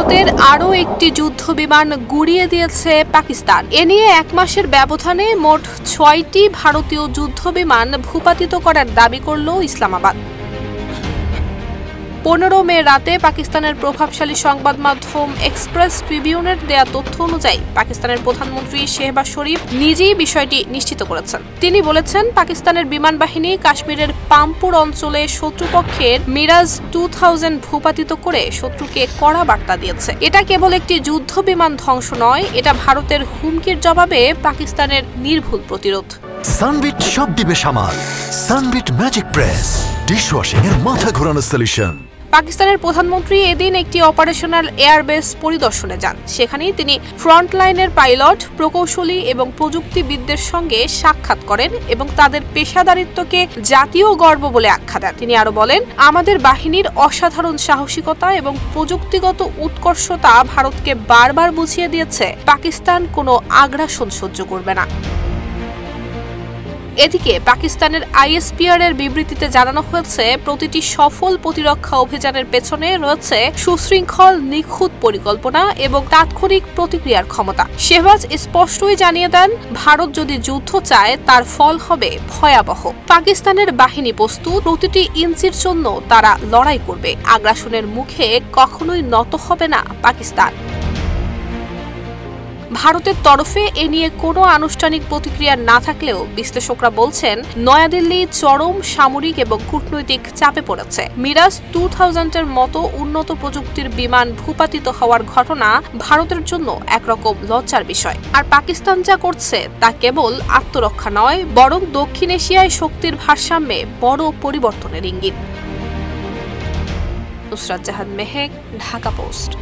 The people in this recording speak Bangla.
ভারতের আরও একটি যুদ্ধ বিমান গুড়িয়ে দিয়েছে পাকিস্তান। এ নিয়ে 1 মাসের ব্যবধানে মোট 6টি ভারতীয় যুদ্ধ বিমান ভূপাতিত করার দাবি করল ইসলামাবাদ। 15 মে রাতে পাকিস্তানের প্রভাবশালী সংবাদ মাধ্যম এক্সপ্রেস ট্রিবিউনের দেয়া তথ্য অনুযায়ী পাকিস্তানের প্রধানমন্ত্রী শেহবাজ শরীফ নিজেই বিষয়টি নিশ্চিত করেছেন। তিনি বলেছেন, পাকিস্তানের বিমান বাহিনী কাশ্মীরের পাম্পুর অঞ্চলে শত্রুপক্ষের মিরাজ 2000 ভূপাতিত করে শত্রুকে কড়া বার্তা দিয়েছে। এটা কেবল একটি যুদ্ধ বিমান ধ্বংস নয়, এটা ভারতের হুমকির জবাবে পাকিস্তানের নির্ভুল প্রতিরোধ। সানবিট সব দিবে সামাল। সানবিট ম্যাজিক প্রেস ডিশওয়াশিং এর মাথা ঘোরানো সলিউশন। পাকিস্তানের প্রধানমন্ত্রী এদিন একটি অপারেশনাল এয়ারবেস পরিদর্শনে যান। সেখানেই তিনি ফ্রন্টলাইনের পাইলট, প্রকৌশলী এবং প্রযুক্তিবিদদের সঙ্গে সাক্ষাৎ করেন এবং তাদের পেশাদারিত্বকে জাতীয় গর্ব বলে আখ্যা দেন। তিনি আরো বলেন, আমাদের বাহিনীর অসাধারণ সাহসিকতা এবং প্রযুক্তিগত উৎকর্ষতা ভারতকে বারবার বুঝিয়ে দিয়েছে পাকিস্তান কোনো আগ্রাসন সহ্য করবে না। এদিকে পাকিস্তানের আইএসপিআর এর বিবৃতিতে জানানো হয়েছে, প্রতিটি সফল প্রতিরক্ষা অভিযানের পেছনে রয়েছে সুশৃঙ্খল, নিখুঁত পরিকল্পনা এবং তাৎক্ষণিক প্রতিক্রিয়ার ক্ষমতা। শেহবাজ স্পষ্টই জানিয়ে দেন, ভারত যদি যুদ্ধ চায় তার ফল হবে ভয়াবহ। পাকিস্তানের বাহিনী প্রস্তুত, প্রতিটি ইঞ্চির জন্য তারা লড়াই করবে। আগ্রাসনের মুখে কখনোই নত হবে না পাকিস্তান। ভারতের তরফে এ নিয়ে কোনো আনুষ্ঠানিক প্রতিক্রিয়া না থাকলেও বিশ্লেষকরা বলছেন, নয়াদিল্লি চরম সামরিক এবং কূটনৈতিক চাপে পড়েছে। মিরাজ 2000 এর মতো উন্নত প্রযুক্তির বিমান ভূপাতিত হওয়ার ঘটনা ভারতের জন্য একরকম লজ্জার বিষয়। আর পাকিস্তান যা করছে তা কেবল আত্মরক্ষা নয়, বরং দক্ষিণ এশিয়ায় শক্তির ভারসাম্যে বড় পরিবর্তনের ইঙ্গিত। নুসরাত জাহান মেহেক, ঢাকা পোস্ট।